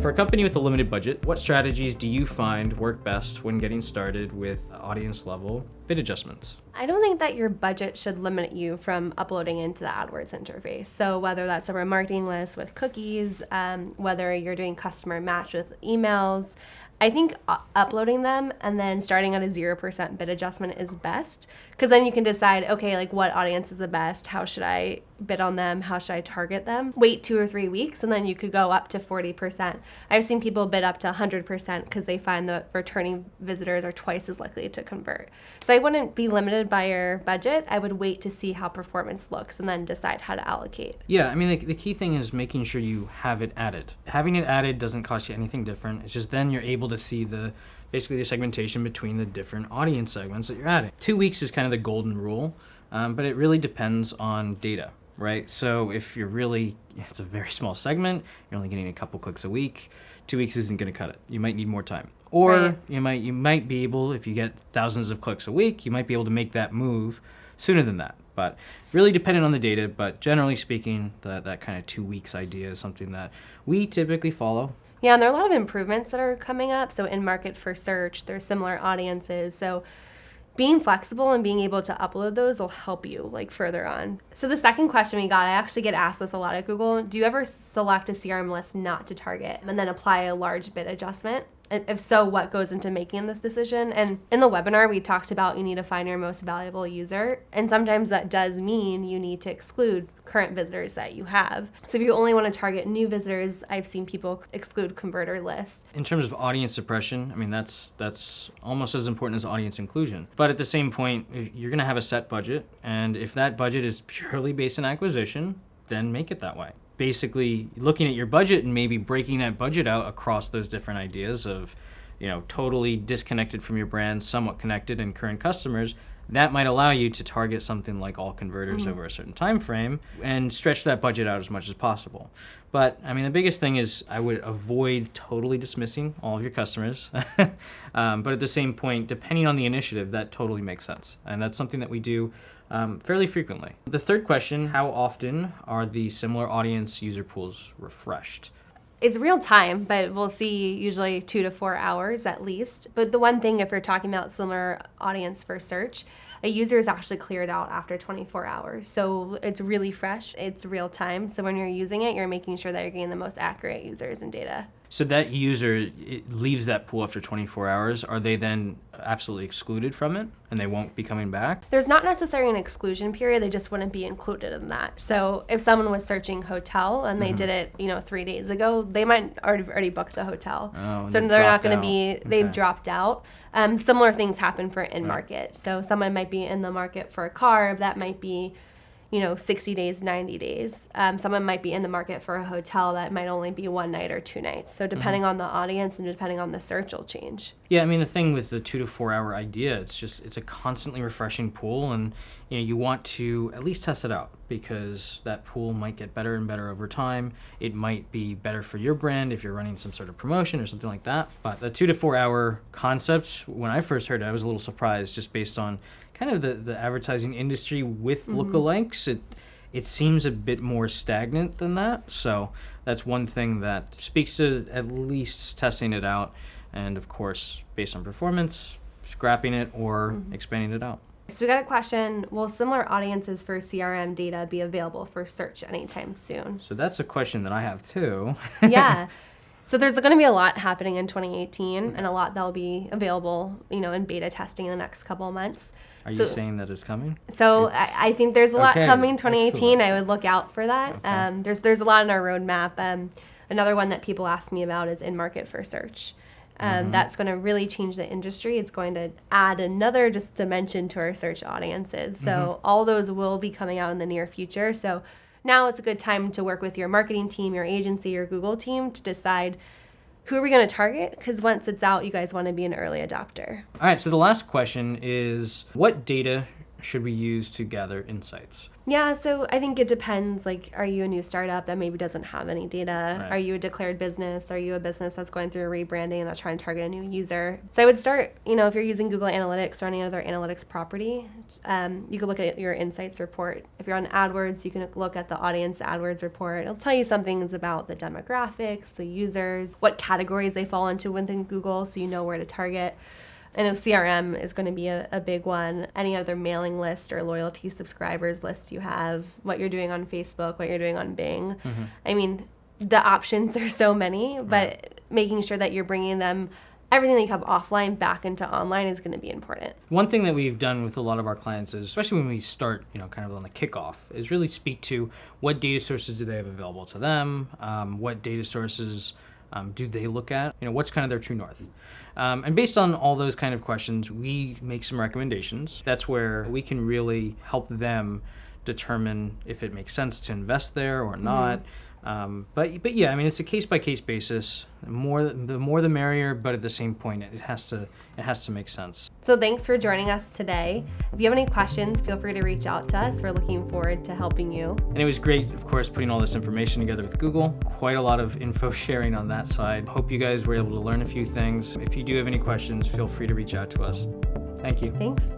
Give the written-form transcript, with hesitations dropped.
For a company with a limited budget, what strategies do you find work best when getting started with audience level bid adjustments? I don't think that your budget should limit you from uploading into the AdWords interface. So whether that's a remarketing list with cookies, whether you're doing customer match with emails, I think uploading them and then starting at a 0% bid adjustment is best, because then you can decide, okay, like what audience is the best? How should I bid on them? How should I target them? Wait 2 or 3 weeks and then you could go up to 40%. I've seen people bid up to 100% because they find that returning visitors are twice as likely to convert. So I wouldn't be limited by your budget. I would wait to see how performance looks and then decide how to allocate. Yeah, I mean, the key thing is making sure you have it added. Having it added doesn't cost you anything different. It's just then you're able to see basically the segmentation between the different audience segments that you're adding. 2 weeks is kind of the golden rule, but it really depends on data, right? So if it's a very small segment, you're only getting a couple clicks a week, 2 weeks isn't going to cut it. You might need more time. Or right. you might be able, if you get thousands of clicks a week, you might be able to make that move sooner than that. But really dependent on the data, but generally speaking, that kind of 2 weeks idea is something that we typically follow. Yeah, and there are a lot of improvements that are coming up. So in market for search, there's similar audiences. So being flexible and being able to upload those will help you like further on. So the second question we got, I actually get asked this a lot at Google. Do you ever select a CRM list not to target and then apply a large bid adjustment? And if so, what goes into making this decision? And in the webinar, we talked about you need to find your most valuable user. And sometimes that does mean you need to exclude current visitors that you have. So if you only want to target new visitors, I've seen people exclude converter lists. In terms of audience suppression, I mean, that's almost as important as audience inclusion. But at the same point, you're going to have a set budget. And if that budget is purely based on acquisition, then make it that way. Basically looking at your budget and maybe breaking that budget out across those different ideas of, totally disconnected from your brand, somewhat connected, and current customers, that might allow you to target something like all converters over a certain time frame and stretch that budget out as much as possible. But I mean, the biggest thing is I would avoid totally dismissing all of your customers. But at the same point, depending on the initiative, that totally makes sense. And that's something that we do fairly frequently. The third question, how often are the similar audience user pools refreshed? It's real time, but we'll see usually 2 to 4 hours at least. But the one thing, if you're talking about similar audience for search, a user is actually cleared out after 24 hours. So it's really fresh, it's real time. So when you're using it, you're making sure that you're getting the most accurate users and data. So that user leaves that pool after 24 hours. Are they then absolutely excluded from it and they won't be coming back? There's not necessarily an exclusion period. They just wouldn't be included in that. So if someone was searching hotel and they did it, 3 days ago, they might already booked the hotel. So they're not going to be, they've dropped out. Similar things happen for in-market. So someone might be in the market for a car. That might be 60 days, 90 days. Someone might be in the market for a hotel that might only be 1 night or 2 nights. So depending on the audience and depending on the search will change. Yeah, I mean, the thing with the 2 to 4 hour idea, it's a constantly refreshing pool, and you want to at least test it out because that pool might get better and better over time. It might be better for your brand if you're running some sort of promotion or something like that. But the 2 to 4 hour concept, when I first heard it, I was a little surprised just based on kind of the advertising industry with lookalikes. It seems a bit more stagnant than that. So that's one thing that speaks to at least testing it out. And of course, based on performance, scrapping it or expanding it out. So we got a question, will similar audiences for CRM data be available for search anytime soon? So that's a question that I have too. Yeah. So there's going to be a lot happening in 2018 and a lot that'll be available, in beta testing in the next couple of months. Are you saying that it's coming? So I think there's a lot coming 2018. Excellent. I would look out for that. Okay. There's a lot in our roadmap. Another one that people ask me about is in market for search. That's going to really change the industry. It's going to add another just dimension to our search audiences. So all those will be coming out in the near future. So now it's a good time to work with your marketing team, your agency, your Google team to decide who are we going to target? Because once it's out, you guys want to be an early adopter. All right, so the last question is, what data should we use to gather insights? Yeah, so I think it depends. Like, are you a new startup that maybe doesn't have any data? Right. Are you a declared business? Are you a business that's going through a rebranding and that's trying to target a new user? So I would start, if you're using Google Analytics or any other analytics property, you could look at your insights report. If you're on AdWords, you can look at the audience AdWords report. It'll tell you some things about the demographics, the users, what categories they fall into within Google, so you know where to target. I know CRM is going to be a big one. Any other mailing list or loyalty subscribers list you have, what you're doing on Facebook, what you're doing on Bing. Mm-hmm. I mean, the options are so many, but Right. making sure that you're bringing them, everything that you have offline back into online is going to be important. One thing that we've done with a lot of our clients is, especially when we start, kind of on the kickoff, is really speak to what data sources do they have available to them, what data sources do they look at, what's kind of their true north. And based on all those kind of questions, we make some recommendations. That's where we can really help them determine if it makes sense to invest there or not. But yeah, I mean, it's a case by case basis. The more the merrier, but at the same point, it has to make sense. So thanks for joining us today. If you have any questions, feel free to reach out to us. We're looking forward to helping you. And it was great, of course, putting all this information together with Google. Quite a lot of info sharing on that side. Hope you guys were able to learn a few things. If you do have any questions, feel free to reach out to us. Thank you. Thanks.